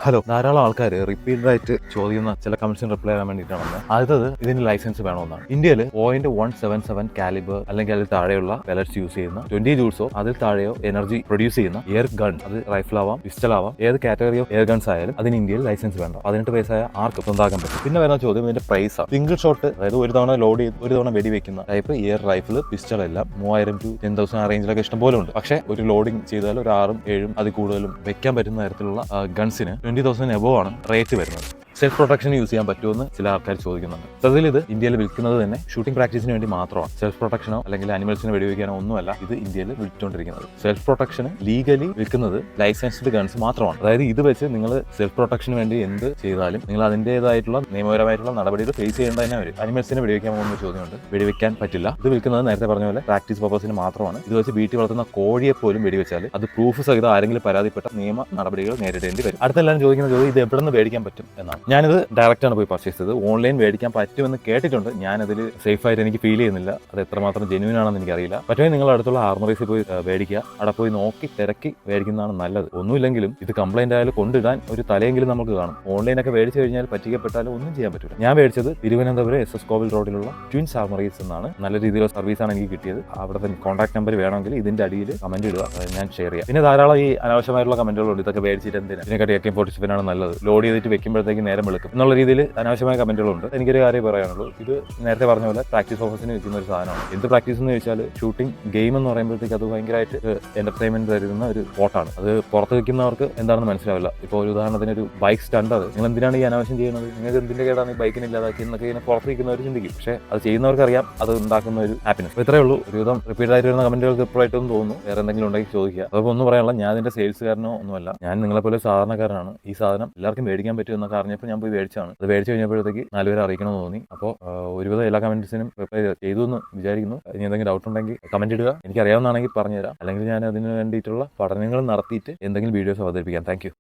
Hello, ധാരാളം ആൾക്കാർ repeated ആയിട്ട് ചോദിക്കുന്ന ചില കമന്റ്സിന് റിപ്ലൈ ചെയ്യാൻ വേണ്ടിയിട്ടാണ്. ആദ്യത്തത് ഇതിന് ലൈസൻസ് വേണമെന്നാണ്. ഇന്ത്യയിൽ 0.177 കാലിബർ അല്ലെങ്കിൽ അതിൽ താഴെയുള്ള പെലറ്റ്സ് യൂസ് ചെയ്യുന്ന 20 ജൂൾസോ അതിൽ താഴെയോ എനർജി പ്രൊഡ്യൂസ് ചെയ്യുന്ന എയർ ഗൺ, അത് റൈഫിൾ ആവാം, പിസ്റ്റൾ ആവാം, ഏത് കാറ്റഗറി ഓഫ് എയർ ഗൺസ് ആയാലും അതിന് ഇന്ത്യയിൽ ലൈസൻസ് വേണ്ട. 18 വയസ്സായ ആർക്കും സ്വന്തമാക്കാൻ പറ്റും. പിന്നെ വരുന്ന ചോദ്യം ഇതിന്റെ പ്രൈസ് ആണ്. സിംഗിൾ ഷോട്ട്, അതായത് ഒരു തവണ ലോഡ് ചെയ്ത് ഒരു തവണ വെടിവെക്കുന്ന ടൈപ്പ് എയർ റൈഫിൾ, പിസ്റ്റൾ എല്ലാം 3000 to 10,000 ആ റേഞ്ചിലൊക്കെ ഇഷ്ടം പോലെ ഉണ്ട്. പക്ഷേ ഒരു ലോഡിംഗ് ചെയ്താൽ ഒരു 6ഉം 7ഉം അതിൽ കൂടുതലും വെക്കാൻ പറ്റുന്ന തരത്തിലുള്ള ഗൺസിന് 20,000 എബോവ് ആണ് റേറ്റ് വരുന്നത്. സെൽഫ് പ്രൊട്ടക്ഷൻ യൂസ് ചെയ്യാൻ പറ്റുമെന്ന് ചില ആൾക്കാർ ചോദിക്കുന്നുണ്ട്. സത്യത്തിൽ ഇത് ഇന്ത്യയിൽ വിൽക്കുന്നത് തന്നെ ഷൂട്ടിംഗ് പ്രാക്ടീസിന് വേണ്ടി മാത്രമാണ്. സെൽഫ് പ്രൊട്ടക്ഷനോ അല്ലെങ്കിൽ അനിമൽസിനെ വെടിവെക്കാനോ ഒന്നുമല്ല ഇത് ഇന്ത്യയിൽ വിൽച്ചുകൊണ്ടിരിക്കുന്നത്. സെൽഫ് പ്രൊട്ടക്ഷന് ലീഗലി വിൽക്കുന്നത് ലൈസൻസ്ഡ് ഗൺസ് മാത്രമാണ്. അതായത് ഇത് വെച്ച് നിങ്ങൾ സെൽഫ് പ്രൊട്ടക്ഷന് വേണ്ടി എന്ത് ചെയ്താലും നിങ്ങൾ അതിൻ്റെതായിട്ടുള്ള നിയമപരമായിട്ടുള്ള നടപടികൾ ഫേസ് ചെയ്യേണ്ട തന്നെ വരും. അനിമൽസിനെ വെടിവെക്കാൻ പോകുന്ന ചോദ്യമുണ്ട്. വെടിവെക്കാൻ പറ്റില്ല. ഇത് വിൽക്കുന്നത് നേരത്തെ പറഞ്ഞ പോലെ പ്രാക്ടീസ് പർപ്പസിന് മാത്രമാണ്. ഇത് വെച്ച് വീട്ടിൽ വളർത്തുന്ന കോഴിയെ പോലും വെടിവെച്ചാൽ അത് പ്രൂഫ് സഹിതം ആരെങ്കിലും പരാതിപ്പെട്ട നിയമ നടപടികൾ നേരിടേണ്ടി വരും. അടുത്തെല്ലാം ചോദിക്കുന്ന ചോദ്യം ഇത് എവിടെ നിന്ന് മേടിക്കാൻ പറ്റും എന്നാണ്. ഞാനിത് ഡയറക്റ്റാണ് പോയി പർച്ചേസ് ചെയ്തത്. ഓൺലൈൻ മേടിക്കാൻ പറ്റുമെന്ന് കേട്ടിട്ടുണ്ട്. ഞാനതിൽ സേഫായിട്ട് എനിക്ക് ഫീൽ ചെയ്യുന്നില്ല. അത് എത്രമാത്രം ജെന്യൂൻ ആണെന്ന് എനിക്കറിയില്ല. പറ്റുമെങ്കിൽ നിങ്ങൾ അടുത്തുള്ള ആർമറീസിൽ പോയി മേടിക്കുക. അവിടെ പോയി നോക്കി തിരക്കി മേടിക്കുന്നതാണ് നല്ലത്. ഒന്നുമില്ലെങ്കിലും ഇത് കംപ്ലൈന്റ് ആയാലും കൊണ്ടിടാൻ ഒരു തലയെങ്കിലും നമുക്ക് കാണും. ഓൺലൈനൊക്കെ മേടിച്ചു കഴിഞ്ഞാൽ പറ്റിക്കപ്പെട്ടാലും ഒന്നും ചെയ്യാൻ പറ്റില്ല. ഞാൻ മേടിച്ചത് തിരുവനന്തപുരം SS കോവിൽ റോഡിലുള്ള ട്വിൻസ് ആർമറീസ് എന്നാണ്. നല്ല രീതിയിലുള്ള സർവീസാണ് എനിക്ക് കിട്ടിയത്. അവിടുത്തെ കോൺടാക്ട് നമ്പർ വേണമെങ്കിൽ ഇതിന്റെ അടിയിൽ കമന്റ് ഇടുക, ഞാൻ ഷെയർ ചെയ്യാം. പിന്നെ ധാരാളം ഈ അനാവശ്യമായിട്ടുള്ള കമന്റുകളുണ്ട്. ഇതൊക്കെ മേടിച്ചിട്ട് എന്തിനാ, ഇതിനെക്കാട്ടി AK-47 ആണ് നല്ലത്, ലോഡ് ചെയ്തിട്ട് വെക്കുമ്പോഴത്തേക്ക് നേരം വെളുക്കും എന്നുള്ള രീതിയിൽ അനാവശ്യമായ കമന്റുകളുണ്ട്. എനിക്കൊരു കാര്യം പറയാനുള്ളൂ, ഇത് നേരത്തെ പറഞ്ഞ പോലെ പ്രാക്ടീസ് ഓഫീസിന് വെക്കുന്ന ഒരു സാധനമാണ്. എന്ത് പ്രാക്ടീസ് എന്ന് ചോദിച്ചാൽ ഷൂട്ടിംഗ് ഗെയിം എന്ന് പറയുമ്പോഴത്തേക്ക് അത് ഭയങ്കരമായിട്ട് എന്റർടൈൻമെന്റ് തരുന്ന ഒരു സ്പോട്ടാണ്. അത് പുറത്ത് വെക്കുന്നവർക്ക് എന്താണെന്ന് മനസ്സിലാവില്ല. ഇപ്പോൾ ഒരു ഉദാഹരണത്തിന് ഒരു ബൈക്ക് സ്റ്റണ്ട്, അത് നിങ്ങൾ എന്തിനാണ് ഈ അനാവശ്യം ചെയ്യുന്നത്, നിങ്ങൾക്ക് എന്തിന്റെ കേടാണ് ഈ ബൈക്കിന് ഇല്ലാതാക്കി എന്നൊക്കെ ഇങ്ങനെ പുറത്ത് വെക്കുന്നവർ ചിന്തിക്കും. പക്ഷേ അത് ചെയ്യുന്നവർക്ക് അറിയാം അത് ഉണ്ടാക്കുന്ന ഒരു ഹാപ്പിനെസ്. ഇത്രയേ ഉള്ളൂ. ഒരുവിധം റിപ്പീറ്റ് ആയിട്ട് വരുന്ന കമന്റുകൾക്ക് ഇപ്പോഴായിട്ടൊന്നും തോന്നുന്നു. വേറെ എന്തെങ്കിലും ഉണ്ടെങ്കിൽ ചോദിക്കുക. അപ്പോൾ ഒന്നും പറയാനുള്ള, ഞാൻ ഇതിന്റെ സെയിൽസുകാരനോ ഒന്നുമല്ല. ഞാൻ നിങ്ങളെപ്പോലെ സാധാരണക്കാരനാണ്. ഈ സാധനം എല്ലാവർക്കും മേടിക്കാൻ പറ്റും എന്നൊക്കെ അറിഞ്ഞപ്പോൾ ഞാൻ പോയി മേടിച്ചാണ്. അത് മേടിച്ചു കഴിഞ്ഞപ്പോഴത്തേക്ക് 4 പേരെ അറിയിക്കണമെന്ന് തോന്നി. അപ്പോൾ ഒരുവിധം എല്ലാ കമന്റ്സിനും റിപ്ലൈ ചെയ്തു എന്ന് വിചാരിക്കുന്നു. ഇനി എന്തെങ്കിലും ഡൗട്ട് ഉണ്ടെങ്കിൽ കമന്റ് ഇടുക. എനിക്ക് അറിയാവുന്നതാണെങ്കിൽ പറഞ്ഞുതരാം. അല്ലെങ്കിൽ ഞാൻ അതിന് വേണ്ടിയിട്ടുള്ള പഠനങ്ങൾ നടത്തിയിട്ട് എന്തെങ്കിലും വീഡിയോസ് അവതരിപ്പിക്കാം. Thank you.